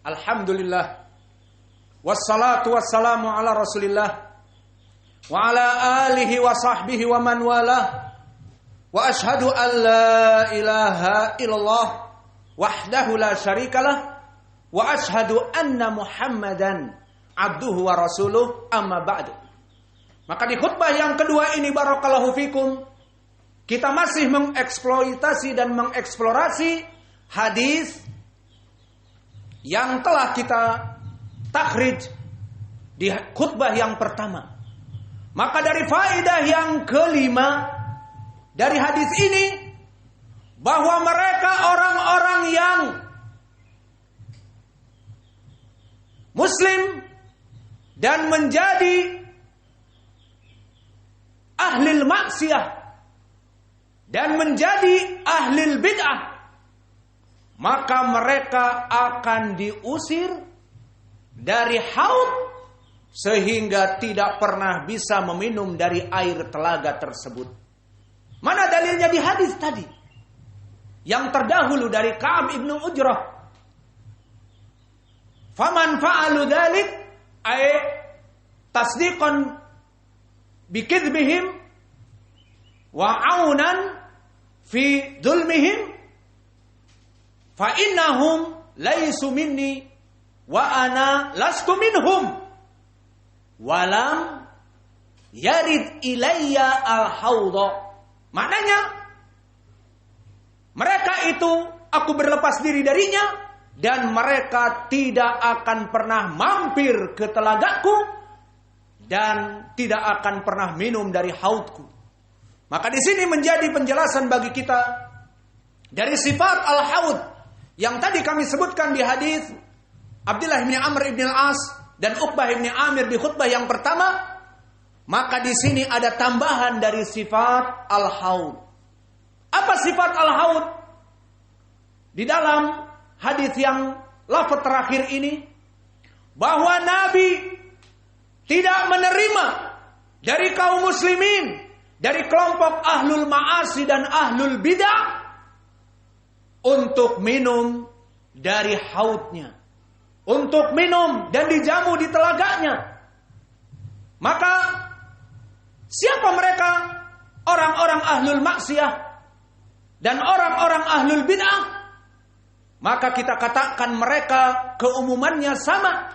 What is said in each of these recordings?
Alhamdulillah. Wassalatu wassalamu ala Rasulillah wa ala alihi wa sahbihi wa man walah. Wa ashhadu an la ilaha illallah wahdahu la syarikalah wa ashhadu anna Muhammadan abduhu wa rasuluh, amma ba'du. Maka di khutbah yang kedua ini, barakallahu fikum, kita masih mengeksploitasi dan mengeksplorasi hadis yang telah kita takhrij di khutbah yang pertama. Maka dari faedah yang kelima dari hadis ini, bahwa mereka orang-orang yang muslim dan menjadi ahlil maksiyah dan menjadi ahlil bid'ah, maka mereka akan diusir dari haud sehingga tidak pernah bisa meminum dari air telaga tersebut. Mana dalilnya di hadis tadi yang terdahulu dari Ka'ab ibnu Ujrah? Faman fa'alu dzalik ay tasdiqan bikadzbihim wa aunan fi dzulmihim fa innahum laisu minni wa ana lastu minhum walam yarid ilayya al-haudha. Maknanya mereka itu aku berlepas diri darinya dan mereka tidak akan pernah mampir ke telagaku dan tidak akan pernah minum dari haudku. Maka di sini menjadi penjelasan bagi kita dari sifat al-haud yang tadi kami sebutkan di hadis Abdullah bin Amr bin al-As dan Uqbah bin Amir di khutbah yang pertama. Maka di sini ada tambahan dari sifat al-haud. Apa sifat al-haud? Di dalam hadis yang lafaz terakhir ini, bahwa Nabi tidak menerima dari kaum muslimin, dari kelompok ahlul ma'asi dan ahlul bid'ah, untuk minum dari haudnya, untuk minum dan dijamu di telaganya. Maka siapa mereka? Orang-orang ahlul maksiyah dan orang-orang ahlul bid'ah. Maka kita katakan mereka keumumannya sama,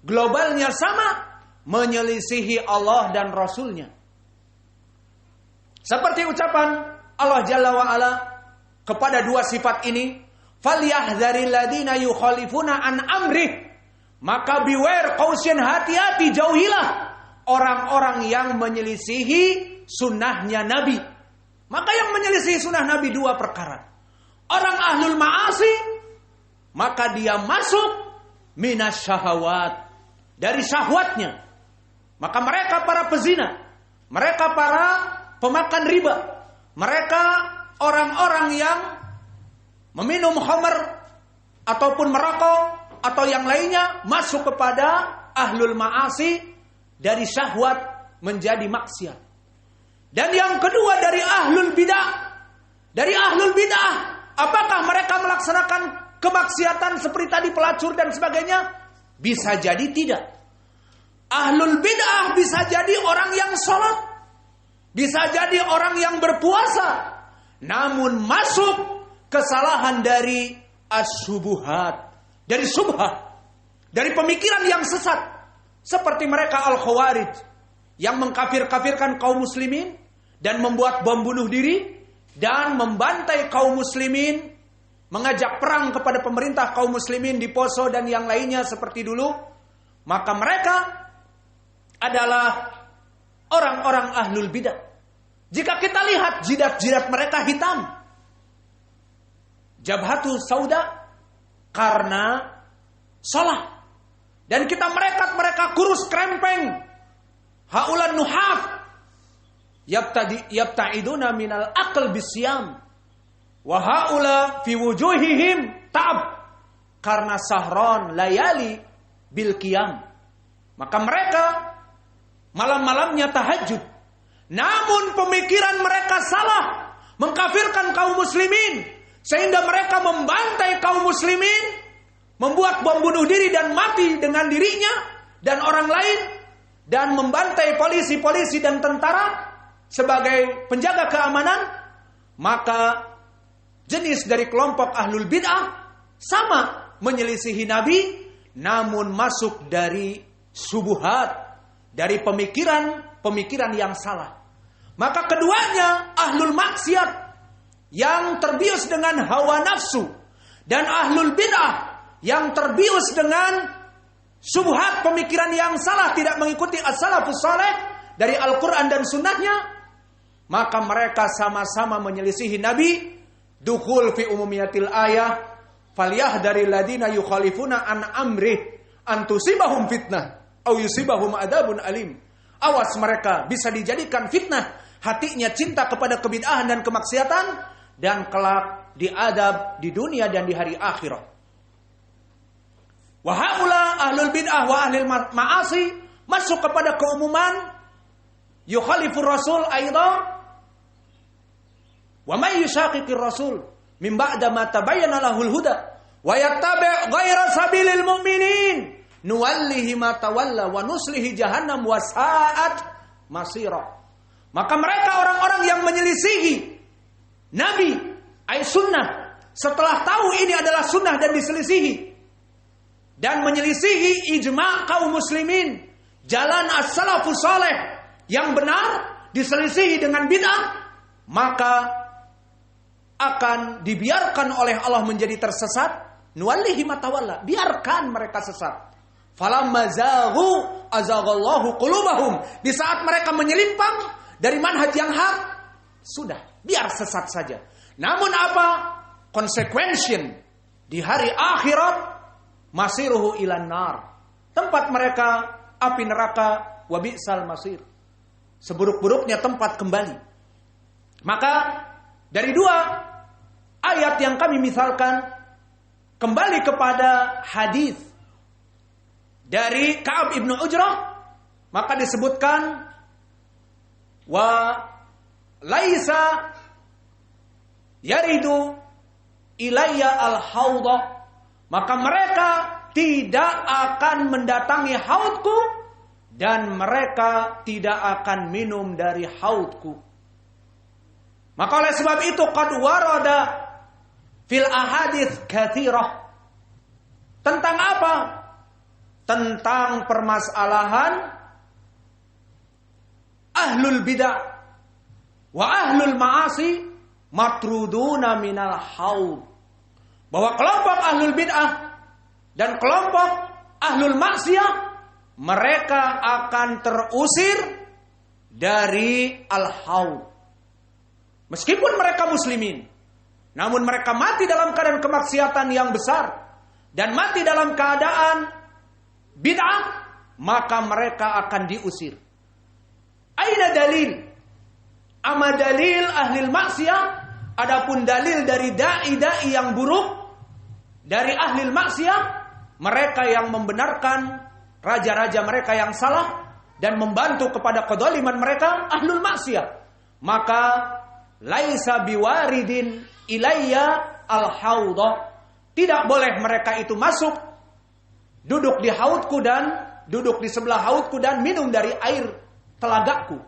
globalnya sama, menyelisihi Allah dan Rasulnya. Seperti ucapan Allah Jalla wa'ala kepada dua sifat ini, falyahdzaril ladzina yukhalifuna an amrih. Maka beware, caution, hati-hati, jauhilah orang-orang yang menyelisihi sunnahnya Nabi. Maka yang menyelisihi sunnah Nabi dua perkara. Orang ahlul ma'asi, maka dia masuk minas syahawat, dari syahwatnya. Maka mereka para pezina, mereka para pemakan riba, mereka orang-orang yang meminum khamr ataupun merokok atau yang lainnya, masuk kepada ahlul ma'asi, dari syahwat menjadi maksiat. Dan yang kedua dari ahlul bid'ah. Dari ahlul bid'ah, apakah mereka melaksanakan kemaksiatan seperti tadi pelacur dan sebagainya? Bisa jadi tidak. Ahlul bid'ah bisa jadi orang yang sholat, bisa jadi orang yang berpuasa, namun masuk kesalahan dari as-subuhat, dari subhat, dari pemikiran yang sesat. Seperti mereka al-khawarij yang mengkafir-kafirkan kaum muslimin dan membuat bom bunuh diri dan membantai kaum muslimin, mengajak perang kepada pemerintah kaum muslimin di Poso dan yang lainnya seperti dulu. Maka mereka adalah orang-orang ahlul bidah. Jika kita lihat jidat-jidat mereka hitam, jabhatu sauda, karena salah. Dan kita mereka kurus krempeng. Haulan nuhaf yabta'iduna minal aql bisyam. Wa haula fi wujuhihim ta'ab, karena sahron layali bil qiyam. Maka mereka malam-malamnya tahajud, namun pemikiran mereka salah, mengkafirkan kaum muslimin, sehingga mereka membantai kaum muslimin membuat bom bunuh diri dan mati dengan dirinya dan orang lain, dan membantai polisi-polisi dan tentara sebagai penjaga keamanan, maka jenis dari kelompok ahlul bid'ah sama menyelisihi Nabi, namun masuk dari subuhat, dari pemikiran yang salah. Maka keduanya ahlul maksiat yang terbius dengan hawa nafsu, dan ahlul bid'ah yang terbius dengan subuhat, pemikiran yang salah, tidak mengikuti as-salafus saleh dari Al-Quran dan sunnahnya, maka mereka sama-sama menyelisihi Nabi. Dukhul fi umumiyatil ayah, falyahdharil ladina yukhalifuna an amrih an tusibahum fitnah au yusibahum adabun alim. Awas, mereka bisa dijadikan fitnah, hatinya cinta kepada kebid'ahan dan kemaksiatan, dan kelak diadab di dunia dan di hari akhirat. Wa haula ahlul bid'ah wa ahlul ma'asi masuk kepada keumuman yukhalifur rasul aidha. Wa may yushaqiqir rasul min ba'da ma tabayyana lahul huda wa yattabi' ghaira sabilil mu'minin nuwallihi ma tawalla wa nuslihi jahannam wa sa'at masira. Maka mereka orang-orang yang menyelisihi Nabi ay sunnah setelah tahu ini adalah sunnah dan diselisihi, dan menyelisihi ijma' kaum muslimin, jalan as-salafus saleh yang benar diselisihi dengan bid'ah, maka akan dibiarkan oleh Allah menjadi tersesat. Nuwallihi ma tawalla, biarkan mereka sesat. Falamma zaghu azaghallahu qulubahum, di saat mereka menyelimpang dari manhaj yang hak, sudah, biar sesat saja. Namun apa konsekuensi di hari akhirat? Masiruhu ilan nar, tempat mereka api neraka, wa bi'sal masir, seburuk-buruknya tempat kembali. Maka dari dua ayat yang kami misalkan, kembali kepada hadis dari Ka'ab ibnu Ujrah, maka disebutkan wa laisa yaridu ilayya al-haudah, maka mereka tidak akan mendatangi haudku dan mereka tidak akan minum dari haudku. Maka oleh sebab itu qad warada fil ahadits katsirah. Tentang apa? Tentang permasalahan ahlul bid'ah wa ahlul ma'asi matruduna minal haud. Bahwa kelompok ahlul bid'ah dan kelompok ahlul maksiyah, mereka akan terusir dari al-haud. Meskipun mereka muslimin, namun mereka mati dalam keadaan kemaksiatan yang besar dan mati dalam keadaan bid'ah, maka mereka akan diusir. Aina dalil? Ama dalil ahlil maksiyah, adapun dalil dari dai-dai yang buruk, dari ahlil maksiyah, mereka yang membenarkan raja-raja mereka yang salah dan membantu kepada kedzaliman mereka, ahlul maksiyah, maka laisa biwaridin ilayya al-haudah, tidak boleh mereka itu masuk, duduk di haudku dan duduk di sebelah haudku dan minum dari air telagaku.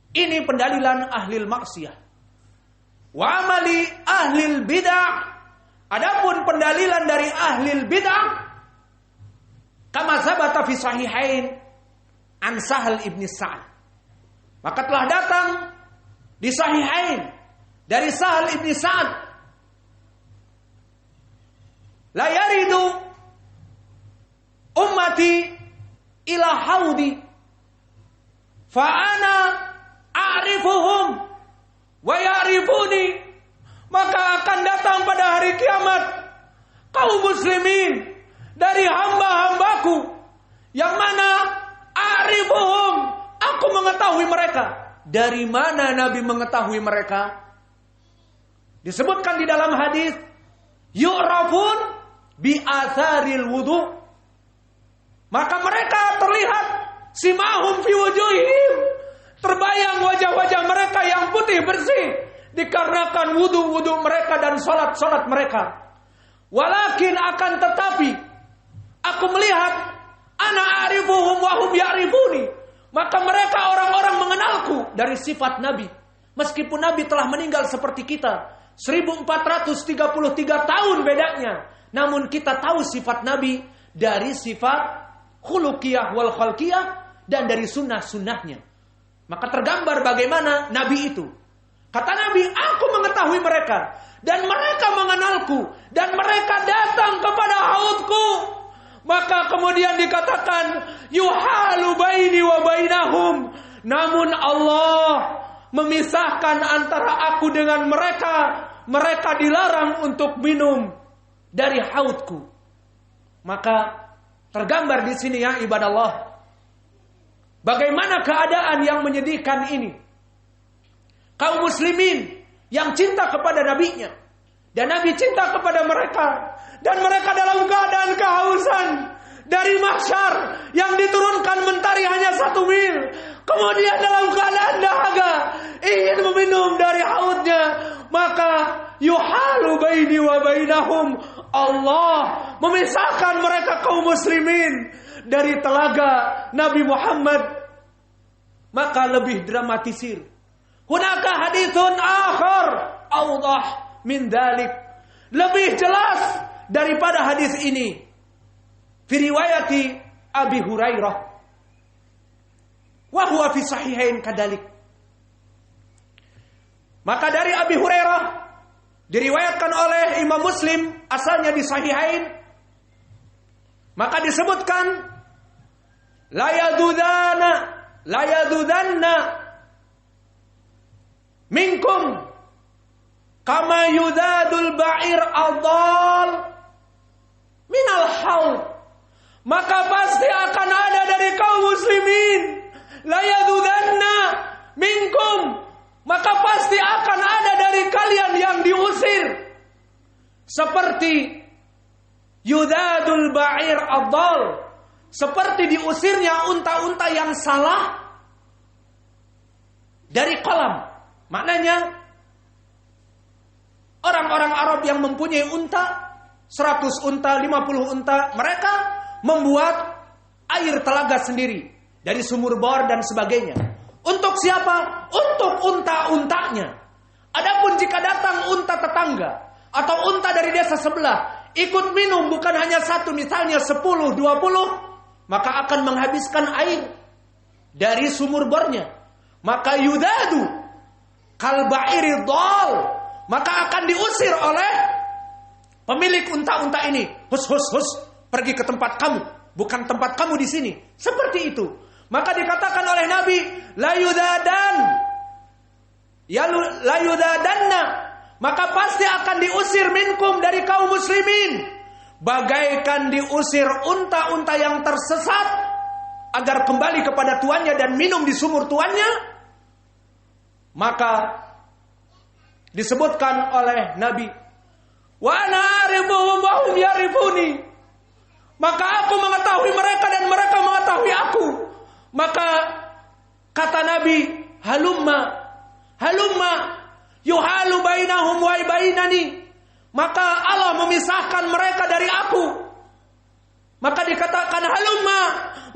Ini pendalilan ahlil maksiyah. Wa amali ahlil bid'ah, adapun pendalilan dari ahlil bid'ah, kama sabata fi sahihain an Sahal ibn Sa'ad, maka telah datang di sahihain dari Sahal ibn Sa'ad, la yaridu ummati ila haudi fa ana a'rifuhum wa ya'rifuni, maka akan datang pada hari kiamat kaum muslimin dari hamba-hambaku yang mana a'rifuhum, aku mengetahui mereka. Dari mana Nabi mengetahui mereka? Disebutkan di dalam hadis, yu'rafun bi atharil wudu, maka mereka terlihat simahum fi wujuhihim, terbayang wajah-wajah mereka yang putih bersih dikarenakan wudu-wudu mereka dan salat-salat mereka. Walakin akan tetapi aku melihat ana a'rifuhum wa hum ya'rifuni. Maka mereka orang-orang mengenalku dari sifat Nabi. Meskipun Nabi telah meninggal seperti kita, 1433 tahun bedanya. Namun kita tahu sifat Nabi dari sifat khuluqiyah wal khalqiyah dan dari sunnah-sunnahnya. Maka tergambar bagaimana Nabi itu. Kata Nabi, aku mengetahui mereka dan mereka mengenalku dan mereka datang kepada haudku. Maka kemudian dikatakan yuhalu baini wa bainahum. Namun Allah memisahkan antara aku dengan mereka. Mereka dilarang untuk minum dari haudku. Maka tergambar di sini ya ibadah Allah. Bagaimana keadaan yang menyedihkan ini. Kaum muslimin yang cinta kepada nabinya. Dan Nabi cinta kepada mereka. Dan mereka dalam keadaan kehausan. Dari mahsyar yang diturunkan mentari hanya 1 mil. Kemudian dalam keadaan dahaga. Ingin meminum dari haudnya. Maka yuhalu baini wa bainahum. Allah memisahkan mereka kaum muslimin. Dari telaga Nabi Muhammad. Maka lebih dramatisir. Hunaka hadithun akhar awdah min dalik. Lebih jelas daripada hadis ini. Fi riwayati Abi Hurairah. Wa huwa fi sahihain kadalik. Maka dari Abi Hurairah diriwayatkan oleh Imam Muslim, asalnya di sahihain. Maka disebutkan la yadudanna minkum kama yudadul ba'ir adal minal haud. Maka pasti akan ada dari kaum muslimin la yadudanna minkum. Maka pasti akan ada dari kalian yang diusir seperti yudadul ba'ir adal, seperti diusirnya unta-unta yang salah dari kolam. Maknanya orang-orang Arab yang mempunyai unta, 100 unta, 50 unta, mereka membuat air telaga sendiri dari sumur bor dan sebagainya. Untuk siapa? Untuk unta-untanya. Adapun jika datang unta tetangga atau unta dari desa sebelah ikut minum bukan hanya 1, misalnya 10, 20, maka akan menghabiskan air dari sumur bornya. Maka yudadu kalba'iri dhal, maka akan diusir oleh pemilik unta-unta ini. Hus, pergi ke tempat kamu, bukan tempat kamu di sini. Seperti itu. Maka dikatakan oleh Nabi, la yudadanna, maka pasti akan diusir minkum dari kaum muslimin, bagaikan diusir unta-unta yang tersesat agar kembali kepada tuannya dan minum di sumur tuannya. Maka disebutkan oleh Nabi, wa ana arifuhum wa hum yarifuni. Maka aku mengetahui mereka dan mereka mengetahui aku. Maka kata Nabi, halumma yuhalu bainahum wa bainani. Maka Allah memisahkan mereka dari aku. Maka dikatakan, halumma,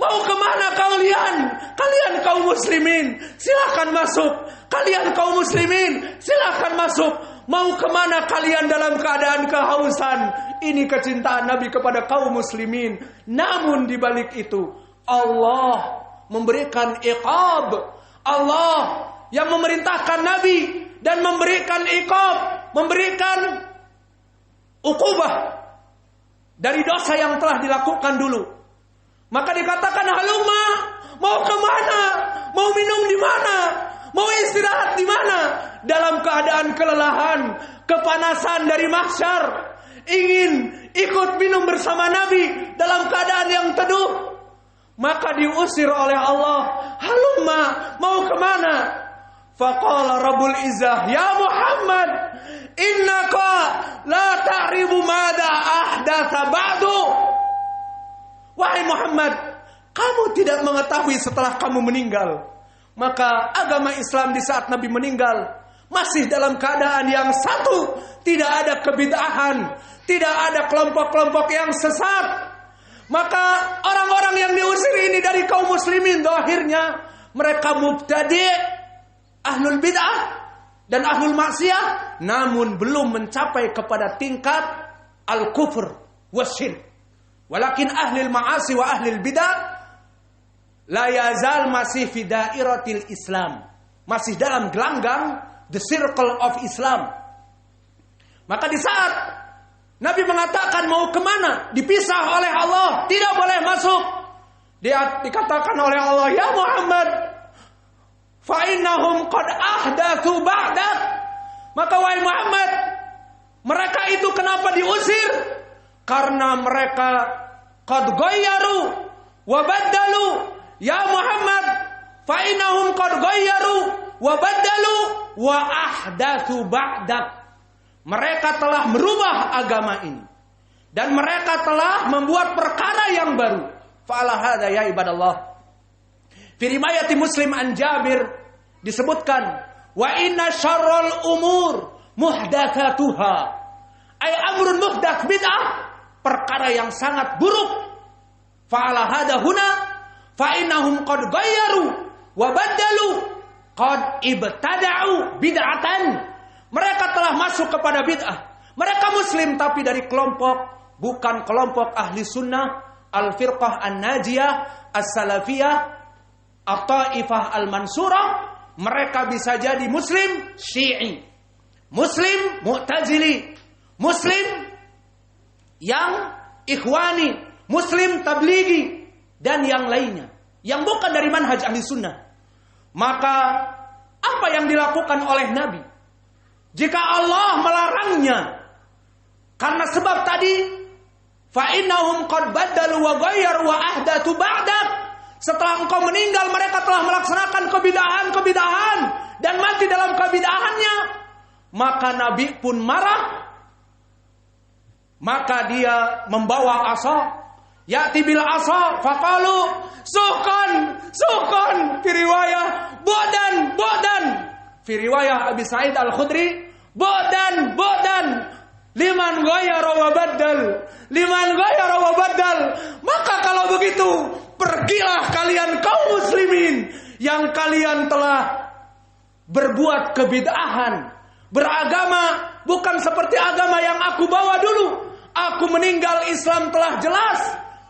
mau kemana kalian? Kalian kaum muslimin, silakan masuk. Kalian kaum muslimin, silakan masuk. Mau kemana kalian dalam keadaan kehausan? Ini kecintaan Nabi kepada kaum muslimin. Namun di balik itu, Allah memberikan iqab. Allah yang memerintahkan Nabi dan memberikan iqab, memberikan uqubah dari dosa yang telah dilakukan dulu. Maka dikatakan, halumma, mau kemana? Mau minum di mana? Mau istirahat di mana? Dalam keadaan kelelahan, kepanasan dari mahsyar, ingin ikut minum bersama Nabi dalam keadaan yang teduh. Maka diusir oleh Allah, halumma, mau kemana? Faqala Rabbul Izzah, ya Muhammad, innaka la ta'rifu mada ahdatha ba'du. Wahai Muhammad, kamu tidak mengetahui setelah kamu meninggal. Maka agama Islam di saat Nabi meninggal masih dalam keadaan yang satu, tidak ada kebid'ahan, tidak ada kelompok-kelompok yang sesat. Maka orang-orang yang diusir ini dari kaum muslimin, zahirnya mereka mubtadi', ahlul bid'ah dan ahlul maksiyah, namun belum mencapai kepada tingkat al-kufr wasyirk. Walakin ahlul ma'asi wa ahlul bid'ah la yazal masih fi dairatil Islam, masih dalam gelanggang the circle of Islam. Maka di saat Nabi mengatakan mau kemana, dipisah oleh Allah, tidak boleh masuk. Dia dikatakan oleh Allah, ya Muhammad, fa innahum qad ahdatsu ba'dak. Maka wahai Muhammad, mereka itu kenapa diusir? Karena mereka qad ghayyaru wa baddalu. Ya Muhammad, fa innahum qad ghayyaru wa baddalu wa ahdatsu ba'dak. Mereka telah merubah agama ini dan mereka telah membuat perkara yang baru. Fa'ala hadza ya ibadallah. Fi riwayat Muslim an Jabir disebutkan, wa inna syarrul umur muhdatsatuha. Ay amrun muhdats bid'ah, perkara yang sangat buruk. Fa'ala hadza huna fa innahum qad ghayyaru wa baddalu qad ibtada'u bid'atan. Mereka telah masuk kepada bid'ah. Mereka muslim tapi dari kelompok, bukan kelompok ahli sunnah, al-firqah an-najiyah, as-salafiyah, at-taifah al-mansurah. Mereka bisa jadi muslim syi'i, muslim mu'tazili, muslim yang ikhwani, muslim tablighi, dan yang lainnya, yang bukan dari manhaj ahli sunnah. Maka apa yang dilakukan oleh Nabi jika Allah melarangnya? Karena sebab tadi, fa innahum qad baddalu wa ghayyaru wa ahdatsu ba'dak. Setelah engkau meninggal, mereka telah melaksanakan kebid'ahan dan mati dalam kebid'ahannya. Maka Nabi pun marah. Maka dia membawa asa. Ya'ti bil asa faqalu sukan fi riwayah bodan. Fi riwayah Abi Sa'id Al-Khudri, bodan liman ghayyara wa baddal. Maka kalau begitu, pergilah kalian kaum muslimin yang kalian telah berbuat kebid'ahan, beragama bukan seperti agama yang aku bawa dulu. Aku meninggal, Islam telah jelas.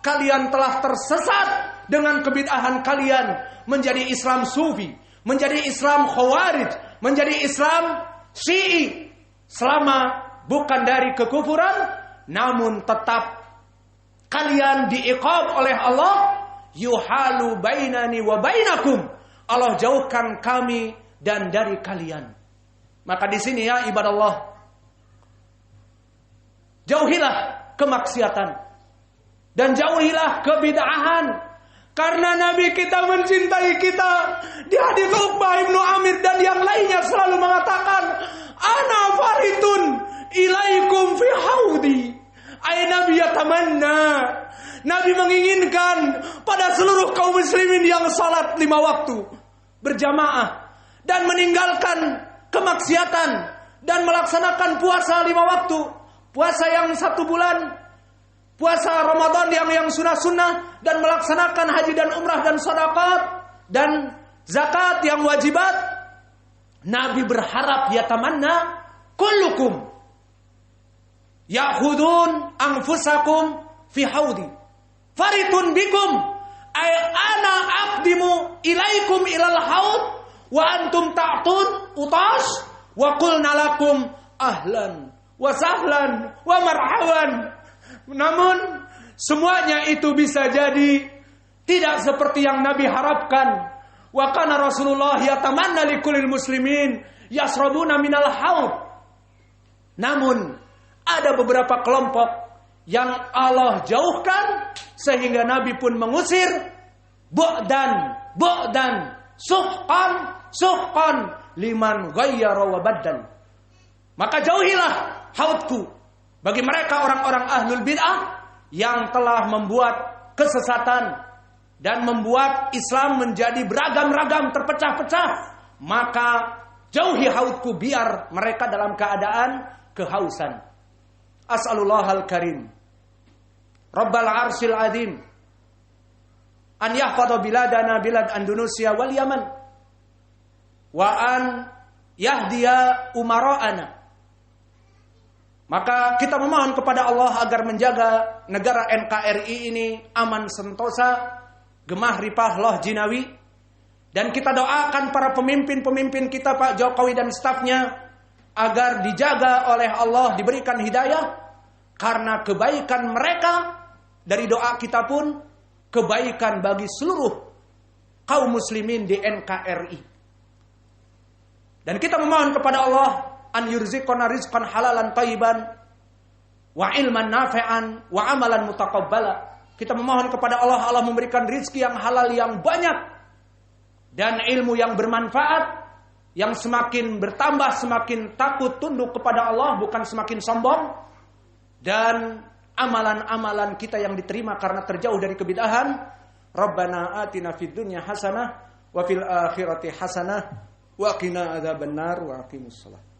Kalian telah tersesat dengan kebid'ahan kalian, menjadi Islam sufi, menjadi Islam khawarij, menjadi Islam syi'i. Selama bukan dari kekufuran, namun tetap kalian diiqab oleh Allah. Yuhalu bainani wa bainakum. Allah jauhkan kami dan dari kalian. Maka di sini ya ibadallah, jauhilah kemaksiatan dan jauhilah kebid'ahan. Karena Nabi kita mencintai kita. Di hadits Uqbah ibnu Amir dan yang lainnya selalu mengatakan, ana faritun ilaikum fi haudi. Ay Nabi yatamanna. Nabi menginginkan pada seluruh kaum muslimin yang salat 5 waktu berjamaah dan meninggalkan kemaksiatan dan melaksanakan puasa 5 waktu. Puasa yang 1 bulan, puasa Ramadan yang sunnah-sunnah, dan melaksanakan haji dan umrah dan sedekah dan zakat yang wajibat. Nabi berharap yatamanna kullukum ya'khudun anfusakum fi haudi faritun bikum ay ana aqdimu ilaikum ilal haud wa antum ta'tun utash wa qulna lakum ahlan wa sahlan wa marhaban. Namun semuanya itu bisa jadi tidak seperti yang Nabi harapkan. Wa kana Rasulullah yatamanna likulil muslimin yasrabuna minal haud. Namun ada beberapa kelompok yang Allah jauhkan sehingga Nabi pun mengusir bu'dan suhqan liman ghayyara wa baddal. Maka jauhilah haudku bagi mereka orang-orang ahlul bid'ah yang telah membuat kesesatan dan membuat Islam menjadi beragam-ragam, terpecah-pecah. Maka Jauhi haudku biar mereka dalam keadaan kehausan. As'alullahal karim Rabbal arsyil azim an yahfadha biladana bilad Andalusia wal Yaman wa an yahdiya umara'ana. Maka kita memohon kepada Allah agar menjaga negara NKRI ini aman sentosa, gemah ripah loh jinawi. Dan kita doakan para pemimpin-pemimpin kita, Pak Jokowi dan stafnya, agar dijaga oleh Allah, diberikan hidayah. Karena kebaikan mereka, dari doa kita pun, kebaikan bagi seluruh kaum muslimin di NKRI. Dan kita memohon kepada Allah, an yurziqona rizqan halalan thayyiban, wa ilman nafi'an, wa amalan mutaqabbala. Kita memohon kepada Allah, Allah memberikan rizki yang halal yang banyak, dan ilmu yang bermanfaat, yang semakin bertambah, semakin takut tunduk kepada Allah, bukan semakin sombong. Dan amalan-amalan kita yang diterima karena terjauh dari kebidahan. Rabbana atina fid dunya hasanah wa fil akhirati hasanah wa qina adzabannar wa aqimus shalah.